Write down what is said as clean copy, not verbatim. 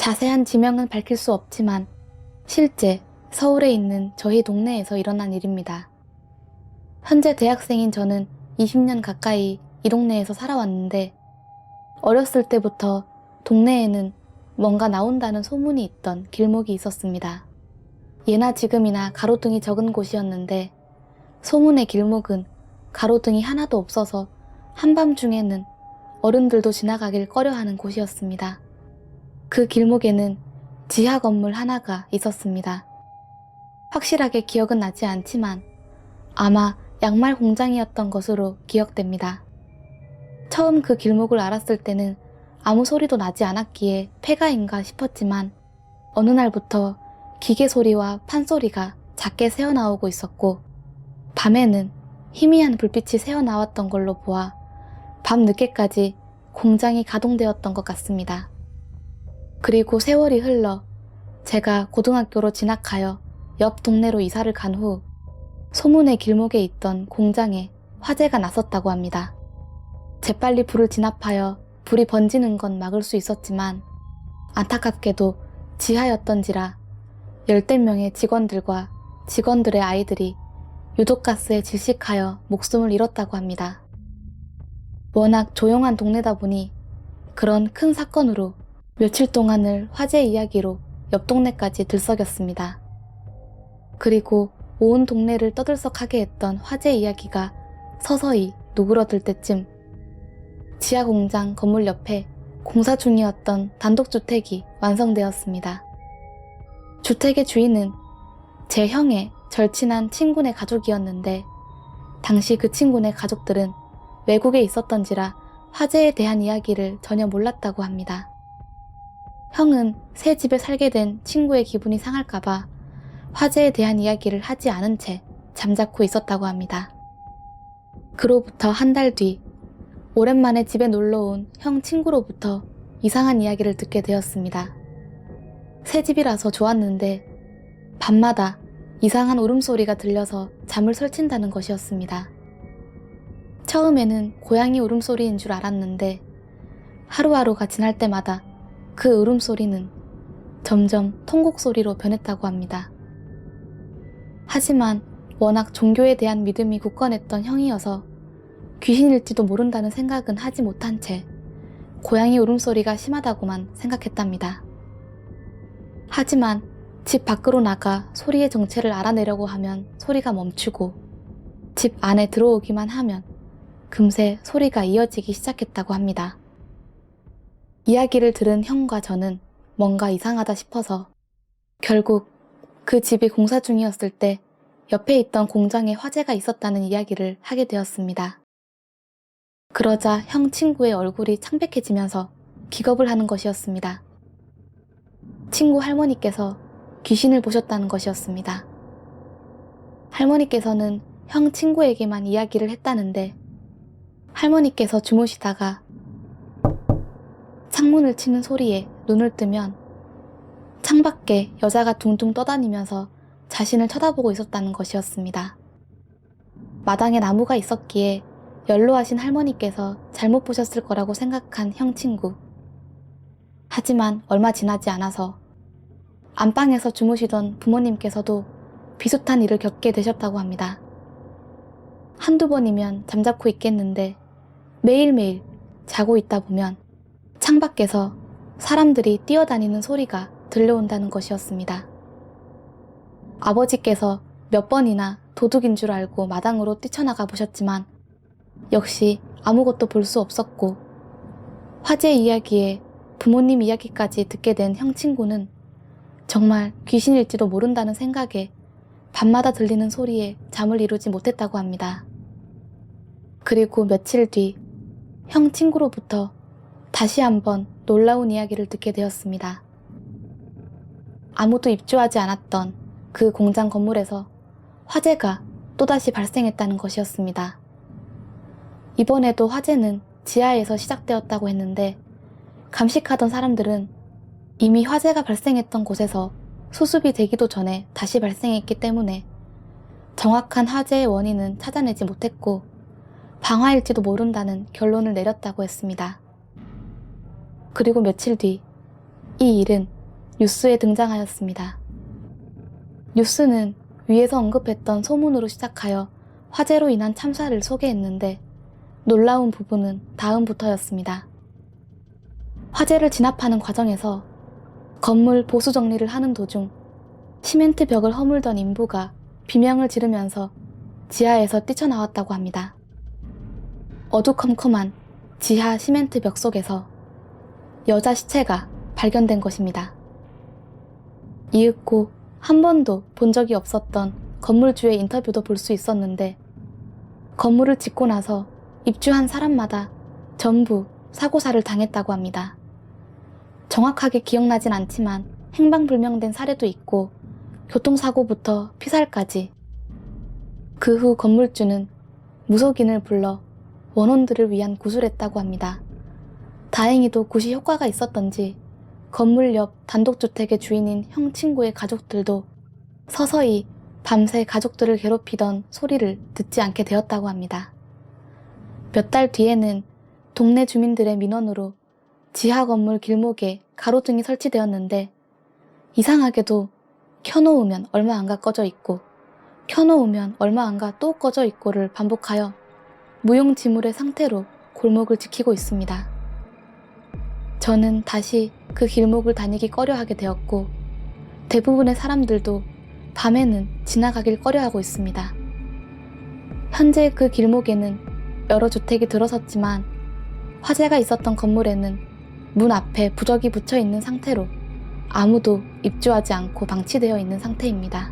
자세한 지명은 밝힐 수 없지만 실제 서울에 있는 저희 동네에서 일어난 일입니다. 현재 대학생인 저는 20년 가까이 이 동네에서 살아왔는데 어렸을 때부터 동네에는 뭔가 나온다는 소문이 있던 길목이 있었습니다. 예나 지금이나 가로등이 적은 곳이었는데 소문의 길목은 가로등이 하나도 없어서 한밤중에는 어른들도 지나가길 꺼려하는 곳이었습니다. 그 길목에는 지하 건물 하나가 있었습니다. 확실하게 기억은 나지 않지만 아마 양말 공장이었던 것으로 기억됩니다. 처음 그 길목을 알았을 때는 아무 소리도 나지 않았기에 폐가인가 싶었지만 어느 날부터 기계 소리와 판소리가 작게 새어나오고 있었고 밤에는 희미한 불빛이 새어나왔던 걸로 보아 밤늦게까지 공장이 가동되었던 것 같습니다. 그리고 세월이 흘러 제가 고등학교로 진학하여 옆 동네로 이사를 간 후 소문의 길목에 있던 공장에 화재가 났었다고 합니다. 재빨리 불을 진압하여 불이 번지는 건 막을 수 있었지만 안타깝게도 지하였던지라 열댓 명의 직원들과 직원들의 아이들이 유독가스에 질식하여 목숨을 잃었다고 합니다. 워낙 조용한 동네다 보니 그런 큰 사건으로 며칠 동안을 화재 이야기로 옆 동네까지 들썩였습니다. 그리고 온 동네를 떠들썩하게 했던 화재 이야기가 서서히 누그러들 때쯤 지하 공장 건물 옆에 공사 중이었던 단독주택이 완성되었습니다. 주택의 주인은 제 형의 절친한 친구네 가족이었는데 당시 그 친구네 가족들은 외국에 있었던지라 화재에 대한 이야기를 전혀 몰랐다고 합니다. 형은 새 집에 살게 된 친구의 기분이 상할까봐 화재에 대한 이야기를 하지 않은 채 잠자코 있었다고 합니다. 그로부터 한 달 뒤 오랜만에 집에 놀러온 형 친구로부터 이상한 이야기를 듣게 되었습니다. 새 집이라서 좋았는데 밤마다 이상한 울음소리가 들려서 잠을 설친다는 것이었습니다. 처음에는 고양이 울음소리인 줄 알았는데 하루하루가 지날 때마다 그 울음소리는 점점 통곡소리로 변했다고 합니다. 하지만 워낙 종교에 대한 믿음이 굳건했던 형이어서 귀신일지도 모른다는 생각은 하지 못한 채 고양이 울음소리가 심하다고만 생각했답니다. 하지만 집 밖으로 나가 소리의 정체를 알아내려고 하면 소리가 멈추고 집 안에 들어오기만 하면 금세 소리가 이어지기 시작했다고 합니다. 이야기를 들은 형과 저는 뭔가 이상하다 싶어서 결국 그 집이 공사 중이었을 때 옆에 있던 공장에 화재가 있었다는 이야기를 하게 되었습니다. 그러자 형 친구의 얼굴이 창백해지면서 기겁을 하는 것이었습니다. 친구 할머니께서 귀신을 보셨다는 것이었습니다. 할머니께서는 형 친구에게만 이야기를 했다는데 할머니께서 주무시다가 창문을 치는 소리에 눈을 뜨면 창밖에 여자가 둥둥 떠다니면서 자신을 쳐다보고 있었다는 것이었습니다. 마당에 나무가 있었기에 연로하신 할머니께서 잘못 보셨을 거라고 생각한 형 친구. 하지만 얼마 지나지 않아서 안방에서 주무시던 부모님께서도 비슷한 일을 겪게 되셨다고 합니다. 한두 번이면 잠자코 있겠는데 매일매일 자고 있다 보면 창밖에서 사람들이 뛰어다니는 소리가 들려온다는 것이었습니다. 아버지께서 몇 번이나 도둑인 줄 알고 마당으로 뛰쳐나가 보셨지만 역시 아무것도 볼 수 없었고 화재 이야기에 부모님 이야기까지 듣게 된 형 친구는 정말 귀신일지도 모른다는 생각에 밤마다 들리는 소리에 잠을 이루지 못했다고 합니다. 그리고 며칠 뒤 형 친구로부터 다시 한번 놀라운 이야기를 듣게 되었습니다. 아무도 입주하지 않았던 그 공장 건물에서 화재가 또다시 발생했다는 것이었습니다. 이번에도 화재는 지하에서 시작되었다고 했는데 감식하던 사람들은 이미 화재가 발생했던 곳에서 수습이 되기도 전에 다시 발생했기 때문에 정확한 화재의 원인은 찾아내지 못했고 방화일지도 모른다는 결론을 내렸다고 했습니다. 그리고 며칠 뒤 이 일은 뉴스에 등장하였습니다. 뉴스는 위에서 언급했던 소문으로 시작하여 화재로 인한 참사를 소개했는데 놀라운 부분은 다음부터였습니다. 화재를 진압하는 과정에서 건물 보수 정리를 하는 도중 시멘트 벽을 허물던 인부가 비명을 지르면서 지하에서 뛰쳐나왔다고 합니다. 어두컴컴한 지하 시멘트 벽 속에서 여자 시체가 발견된 것입니다. 이윽고 한 번도 본 적이 없었던 건물주의 인터뷰도 볼 수 있었는데 건물을 짓고 나서 입주한 사람마다 전부 사고사를 당했다고 합니다. 정확하게 기억나진 않지만 행방불명된 사례도 있고 교통사고부터 피살까지. 그 후 건물주는 무속인을 불러 원혼들을 위한 구술을 했다고 합니다. 다행히도 굿이 효과가 있었던지 건물 옆 단독주택의 주인인 형 친구의 가족들도 서서히 밤새 가족들을 괴롭히던 소리를 듣지 않게 되었다고 합니다. 몇 달 뒤에는 동네 주민들의 민원으로 지하 건물 길목에 가로등이 설치되었는데 이상하게도 켜놓으면 얼마 안가 꺼져 있고 켜놓으면 얼마 안가 또 꺼져 있고를 반복하여 무용지물의 상태로 골목을 지키고 있습니다. 저는 다시 그 길목을 다니기 꺼려하게 되었고 대부분의 사람들도 밤에는 지나가길 꺼려하고 있습니다. 현재 그 길목에는 여러 주택이 들어섰지만 화재가 있었던 건물에는 문 앞에 부적이 붙여 있는 상태로 아무도 입주하지 않고 방치되어 있는 상태입니다.